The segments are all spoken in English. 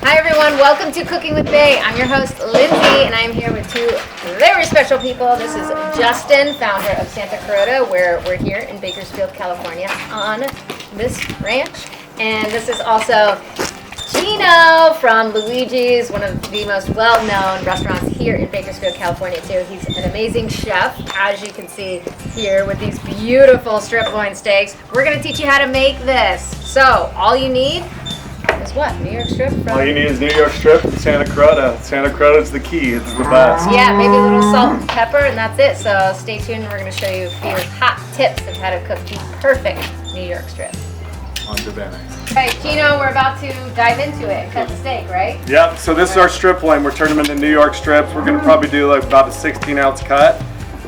Hi everyone, welcome to Cooking with Bae. I'm your host Lindsay and I'm here with two very special people. This is Justin, founder of Santa Carota, where we're here in Bakersfield, California on this ranch. And this is also Gino from Luigi's, one of the most well-known restaurants here in Bakersfield, California too. He's an amazing chef, as you can see here with these beautiful strip loin steaks. We're going to teach you how to make this. So all you need is what? New York strip? All you need is New York strip and Santa Carota. Santa Carota is the key. It's the best. Yeah, maybe a little salt and pepper, and that's it. So stay tuned. We're going to show you a few hot tips of how to cook the perfect New York strip. On to bene. Okay, Gino, we're about to dive into it. Cut the steak, right? Yep, so this is our strip loin. We're turning them into New York strips. We're going to probably do like about a 16-ounce cut.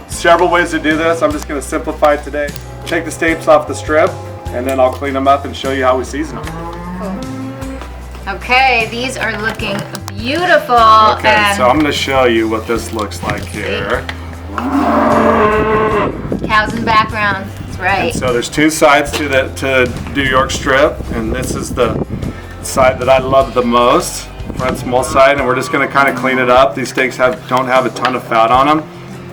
Several ways to do this. I'm just going to simplify it today. Take the steaks off the strip, and then I'll clean them up and show you how we season them. Cool. Okay, these are looking beautiful. Okay, so I'm going to show you what this looks like here. Cows in the background. That's right. And so there's two sides to New York strip, and this is the side that I love the most, front small side, and we're just going to kind of clean it up. These steaks don't have a ton of fat on them,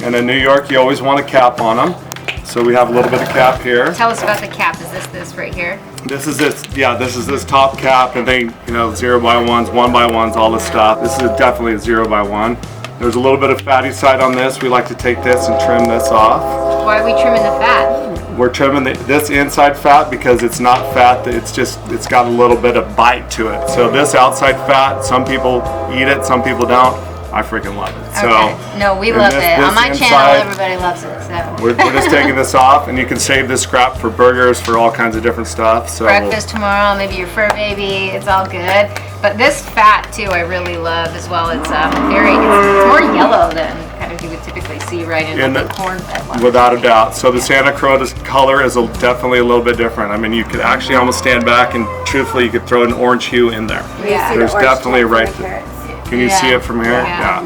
and in New York you always want a cap on them. So we have a little bit of cap here. Tell us about the cap. Is this right here? This is this, yeah, this is this top cap, and they, 0x1s, 1x1s, all this stuff. This is definitely a 0x1. There's a little bit of fatty side on this. We like to take this and trim this off. Why are we trimming the fat? We're trimming this inside fat because it's not fat, it's got a little bit of bite to it. So this outside fat, some people eat it, some people don't. I freaking love it. So okay. No, we love it. On my channel, everybody loves it. So we're just taking this off, and you can save this scrap for burgers, for all kinds of different stuff. So breakfast tomorrow, maybe your fur baby. It's all good. But this fat too, I really love as well. It's it's more yellow than kind of you would typically see right in the corn-fed one. Without a doubt. So the Santa Carota's color is definitely a little bit different. I mean, you could actually almost stand back and truthfully, you could throw an orange hue in there. Yeah. There's definitely right there. Can you see it from here? Yeah.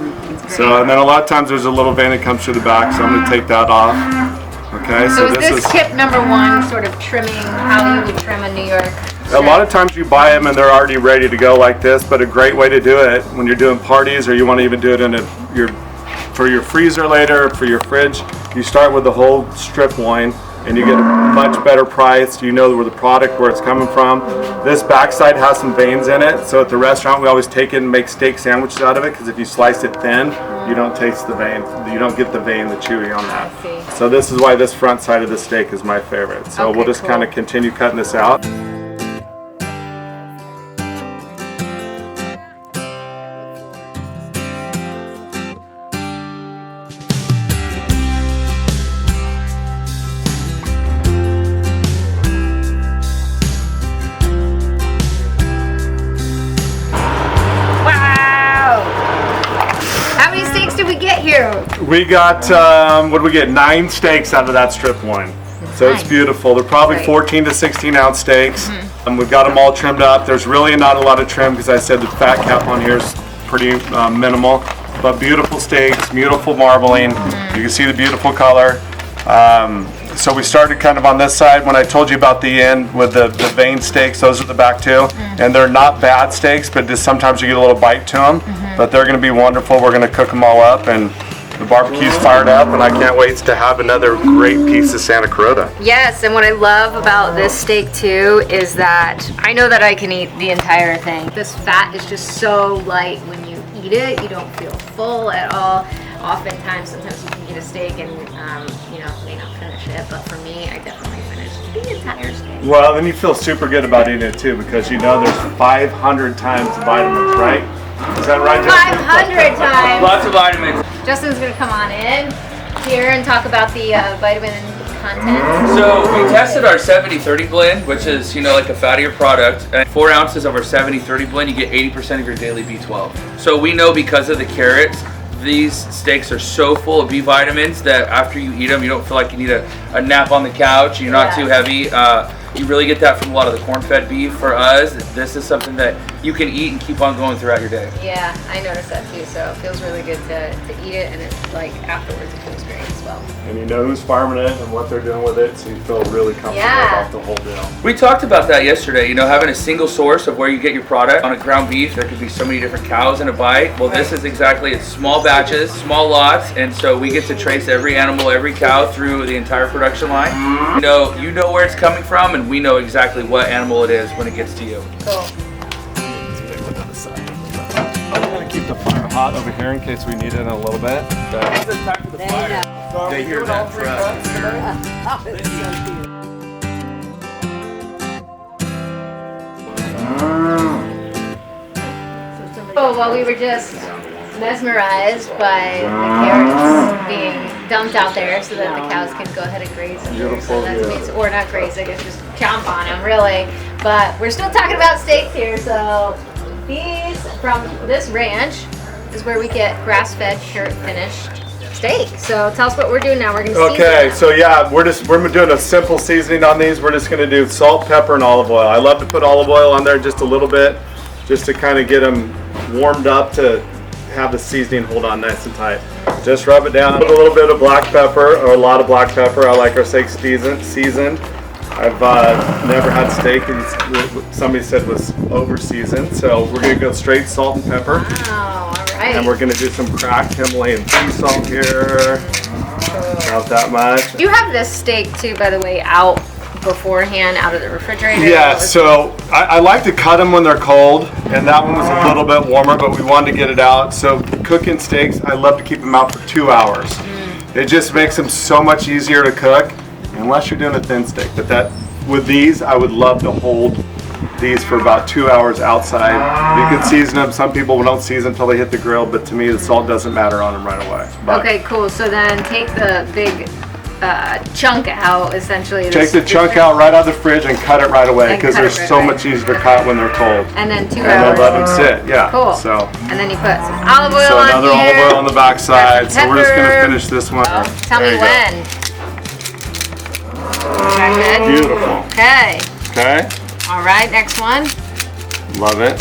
So, and then a lot of times there's a little vein that comes through the back, so I'm going to take that off. Okay, so this is tip number one, sort of trimming, how you would trim a New York strip. A lot of times you buy them and they're already ready to go like this, but a great way to do it when you're doing parties, or you want to even do it for your freezer later, for your fridge, you start with the whole strip loin, and you get a much better price. You know where the product, where it's coming from. This backside has some veins in it, so at the restaurant we always take it and make steak sandwiches out of it, because if you slice it thin, you don't taste the vein. You don't get the vein, the chewy on that. So this is why this front side of the steak is my favorite. So we'll just kind of continue cutting this out. We got, what did we get? 9 steaks out of that strip loin. So it's beautiful. They're probably 14 to 16 ounce steaks. We've got them all trimmed up. There's really not a lot of trim because I said the fat cap on here is pretty minimal. But beautiful steaks, beautiful marbling. You can see the beautiful color. So we started kind of on this side when I told you about the end with the vein steaks. Those are the back two. And they're not bad steaks, but just sometimes you get a little bite to them. But they're going to be wonderful. We're going to cook them all up, and the barbecue's fired up, and I can't wait to have another great piece of Santa Carota. Yes, and what I love about this steak too is that I know that I can eat the entire thing. This fat is just so light when you eat it. You don't feel full at all. Oftentimes, sometimes you can get a steak and may not finish it, but for me, I definitely finished the entire steak. Well, then you feel super good about eating it too, because there's 500 times the vitamins, right? Is that right, Justin? 500 times! Lots of vitamins. Justin's going to come on in here and talk about the vitamin content. So we tested our 70-30 blend, which is, like a fattier product. And 4 ounces of our 70-30 blend, you get 80% of your daily B12. So we know because of the carrots, these steaks are so full of B vitamins that after you eat them, you don't feel like you need a nap on the couch. You're not too heavy. You really get that from a lot of the corn-fed beef. For us, this is something that you can eat and keep on going throughout your day. Yeah, I noticed that too. So it feels really good to eat it, and it's like afterwards it feels great as well. And you know who's farming it and what they're doing with it, so you feel really comfortable about the whole deal. We talked about that yesterday, you know, having a single source of where you get your product. On a ground beef, there could be so many different cows in a bite. Well, this is exactly, it's small batches, small lots, and so we get to trace every animal, every cow through the entire production line. You know where it's coming from, and we know exactly what animal it is when it gets to you. Cool. I'm going to keep the fire hot over here in case we need it in a little bit. It's the time for the fire. They hear that truck. Oh, well, we were just mesmerized by the carrots being dumped out there so that the cows can go ahead and graze them. Beautiful, So that's yeah. amazing. Or not graze, I guess just chomp on them, really. But we're still talking about steaks here. So these from this ranch is where we get grass-fed, carrot-finished steak. So tell us what we're doing now. We're going to season Okay, them. so yeah, we're doing a simple seasoning on these. We're just going to do salt, pepper, and olive oil. I love to put olive oil on there just a little bit, just to kind of get them warmed up to have the seasoning hold on nice and tight. Just rub it down. Put a little bit of black pepper, or a lot of black pepper. I like our steak seasoned. I've never had steak and somebody said was over seasoned, so we're going to go straight salt and pepper. Oh, all right. And we're going to do some cracked Himalayan sea salt here. Not that much. You have this steak too, by the way, out beforehand, out of the refrigerator. Yeah, so I like to cut them when they're cold, and that one was a little bit warmer, but we wanted to get it out. So cooking steaks, I love to keep them out for 2 hours. It just makes them so much easier to cook, unless you're doing a thin steak. But with these, I would love to hold these for about 2 hours outside. You can season them. Some people don't season until they hit the grill, but to me, the salt doesn't matter on them right away. But okay, cool. So then take the big chunk out, essentially. take the chunk out right out of the fridge and cut it right away, because they're so much easier to cut when they're cold. And then 2 And hours. then let them sit, yeah. Cool. So And then you put some olive oil So on another here. olive oil on the back side. So we're just gonna Pepper. finish this one. Tell There me you go. when. Okay, good. Beautiful. Okay. Okay, All right, next one. love it.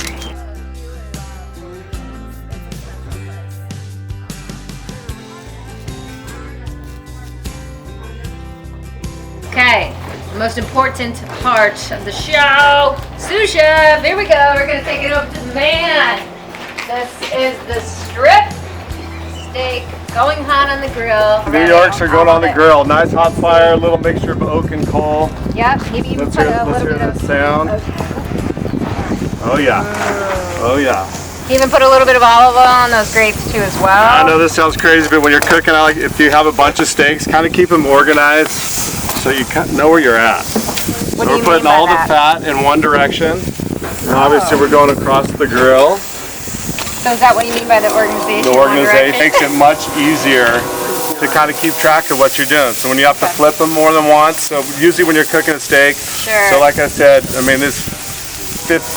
Okay. The most important part of the show. Sous chef. Here we go. We're gonna take it over to the man. This is the strip steak going hot on the grill. New Yorks are going on the grill. Nice hot fire, a little mixture of oak and coal. Yep. Maybe even Let's put hear a little bit that of. sound. Oh yeah. Oh yeah. Even put a little bit of olive oil on those grapes too as well. I know this sounds crazy, but when you're cooking, I like if you have a bunch of steaks, kind of keep them organized so you know where you're at. What So do we're you putting mean by all the that? fat in one direction. And obviously we're going across the grill. So is that what you mean by the organization? The One organization direction? makes it much easier to kind of keep track of what you're doing. So when you have to flip them more than once, so usually when you're cooking a steak, Sure. so like I said, I mean this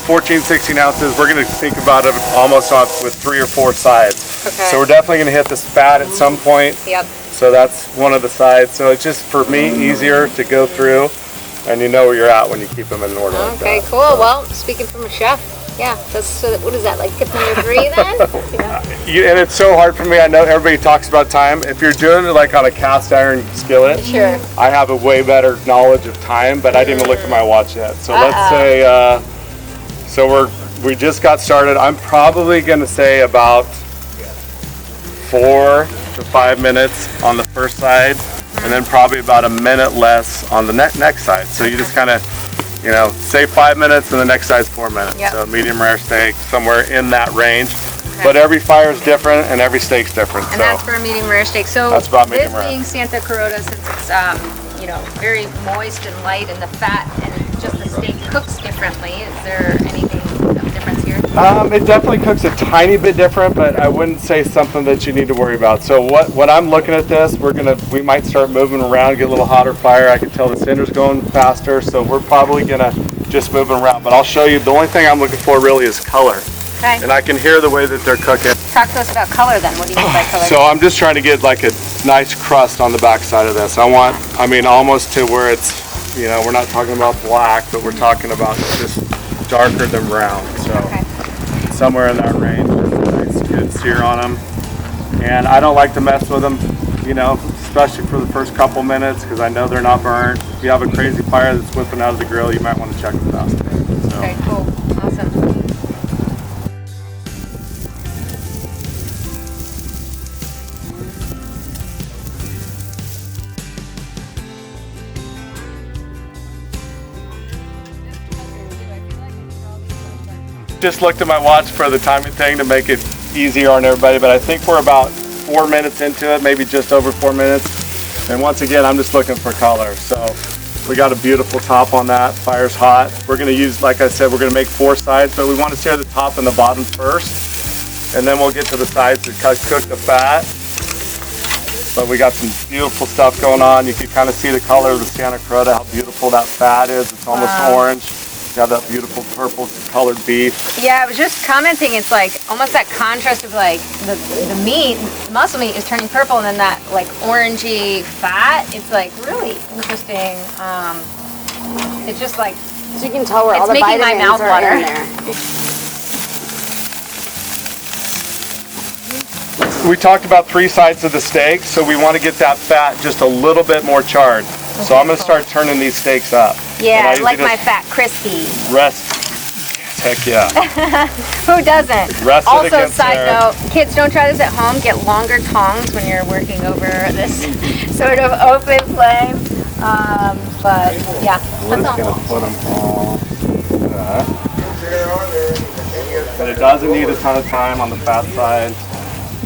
14, 16 ounces, we're gonna think about it almost with 3 or 4 sides. Okay. So we're definitely gonna hit this fat at some point. Yep. So that's one of the sides. So it's just, for me, easier to go through, and you know where you're at when you keep them in order like Okay, that. cool. Well, speaking from a chef, yeah, that's what is that, like tip number 3 then? Yeah. And it's so hard for me. I know everybody talks about time. If you're doing it like on a cast iron skillet, Sure. I have a way better knowledge of time, but I didn't even look at my watch yet. So let's say, so we just got started. I'm probably gonna say about 4 to 5 minutes on the first side, and then probably about a minute less on the next side. So you just kind of, say 5 minutes, and the next side's 4 minutes. Yep. So medium rare steak, somewhere in that range. But every fire is different, and every steak's different. And so that's for a medium rare steak. So That's about medium this rare. being Santa Carota, since it's very moist and light, and the fat and just the steak cooks differently. Is there anything of difference here? It definitely cooks a tiny bit different, but I wouldn't say something that you need to worry about. So what I'm looking at this, we might start moving around, get a little hotter fire. I can tell the cinder's going faster, so we're probably gonna just move them around. But I'll show you, the only thing I'm looking for really is color. Okay. And I can hear the way that they're cooking. Talk to us about color then. What do you mean by color? So I'm just trying to get like a nice crust on the back side of this. Almost to where it's, we're not talking about black, but we're talking about just darker than brown. So Okay. somewhere in that range. Just a nice, good sear on them. And I don't like to mess with them, you know, especially for the first couple minutes because I know they're not burnt. If you have a crazy fire that's whipping out of the grill, you might want to check them out. So. Okay, cool. Awesome. Just looked at my watch for the timing thing to make it easier on everybody, but I think we're about 4 minutes into it, maybe just over 4 minutes. And once again, I'm just looking for color. So we got a beautiful top on that. Fire's hot. We're gonna use, like I said, we're gonna make 4 sides, but we want to sear the top and the bottom first. And then we'll get to the sides to cook the fat. But we got some beautiful stuff going on. You can kind of see the color of the Santa Carota, how beautiful that fat is. It's almost orange. You have that beautiful purple colored beef. Yeah, I was just commenting, it's like almost that contrast of like the meat, the muscle meat is turning purple and then that like orangey fat, it's like really interesting. It's just like, so you can tell where all the making my vitamins mouth are water. in there. We talked about 3 sides of the steak, so we want to get that fat just a little bit more charred. So I'm going to start turning these steaks up. Yeah, I like my fat crispy. Rest. Heck yeah. Who doesn't? Rest it Also, against side there. note, kids, don't try this at home. Get longer tongs when you're working over this sort of open flame. But yeah, We're that's just all. going to put them all that. But it doesn't need a ton of time on the fat side.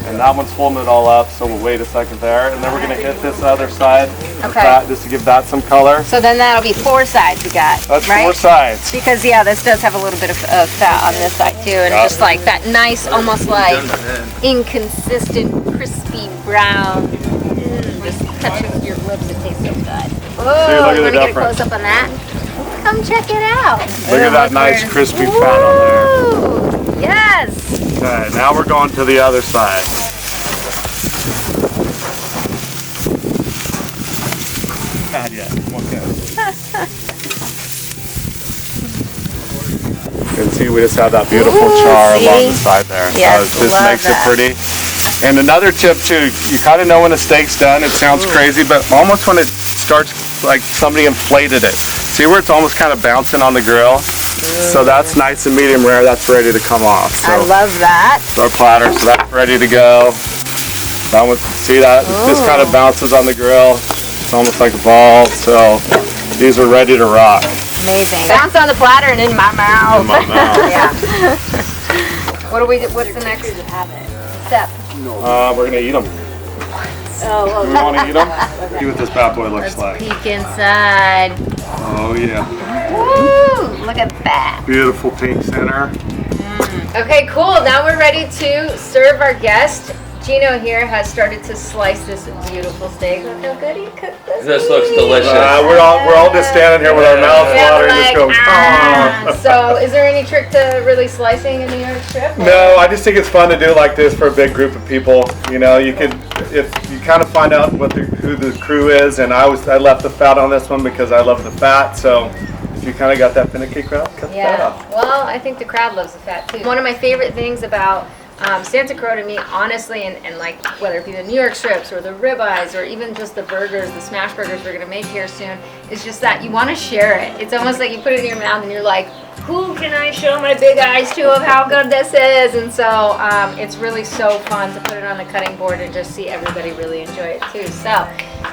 And that one's holding it all up, so we'll wait a second there. And then we're going to hit this other side with that just to give that some color. So then that'll be 4 sides we got, That's right? 4 sides. Because yeah, this does have a little bit of fat on this side too, and just like that nice, almost like inconsistent, crispy brown. Just touches your lips, it tastes so good. Oh, look at you the want to get a difference. close up on that? Come check it out. Look at that nice crispy fat on there. Ooh, yes. Okay, now we're going to the other side. Not yet. Okay. You can see we just have that beautiful char see? along the side there. Yes, so it just love makes that. it pretty. And another tip too, you kind of know when a steak's done. It sounds crazy, but almost when it starts like somebody inflated it. See where it's almost kind of bouncing on the grill? So that's nice and medium rare. That's ready to come off. So I love that. our platter, so that's ready to go. That one, see that? It just kind of bounces on the grill. It's almost like a ball. So these are ready to rock. Amazing. Bounce on the platter and in my mouth. In my mouth. Yeah. What's the next step? We're gonna eat them. Oh, Do we want to eat them? See what this bad boy looks like. peek inside. Oh yeah. Woo! Look at that. Beautiful pink center. Okay, cool. Now we're ready to serve our guest. Gino here has started to slice this beautiful steak. Look how good he cooked this. This looks delicious. We're all just standing here with our mouths Yeah, watering, like, just going. "Ah." So, is there any trick to really slicing a New York strip? No, I just think it's fun to do like this for a big group of people. You know, you could, if you kind of find out who the crew is, and I left the fat on this one because I love the fat. So if you kind of got that finicky crowd, cut the fat off. Well, I think the crowd loves the fat too. One of my favorite things about Santa Carota meat, honestly, and like whether it be the New York strips or the ribeyes or even just the burgers, the smash burgers we're gonna make here soon, is just that you want to share it. It's almost like you put it in your mouth and you're like, who can I show my big eyes to of how good this is? And so it's really so fun to put it on the cutting board and just see everybody really enjoy it too. So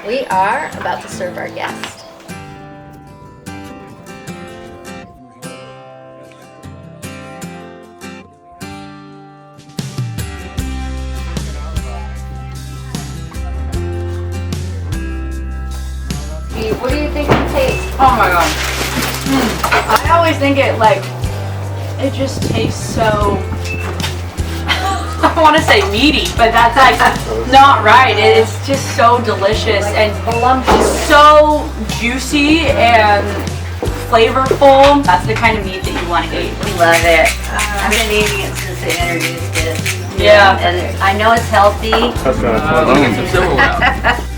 we are about to serve our guest. What do you think it tastes? Oh my god. I always think it just tastes so, I want to say meaty, but that's like not right. It's just so delicious and so juicy and flavorful. That's the kind of meat that you want to eat. Love it. I've been eating it since they introduced it. Yeah. And I know it's healthy. That's gonna Look at some civil now.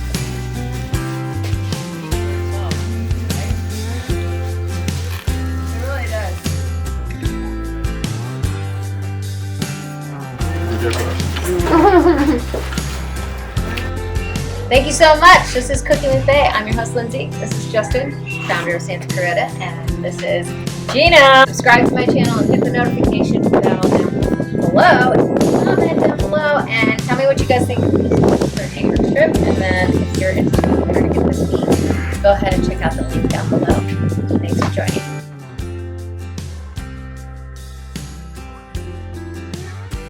Thank you so much. This is Cooking with Bae. I'm your host, Lindsay. This is Justin, founder of Santa Carota, and this is Gino. Subscribe to my channel and hit the notification bell down below. Comment down below and tell me what you guys think of this for hanger strip. And then if you're interested in where to get this meat, go ahead and check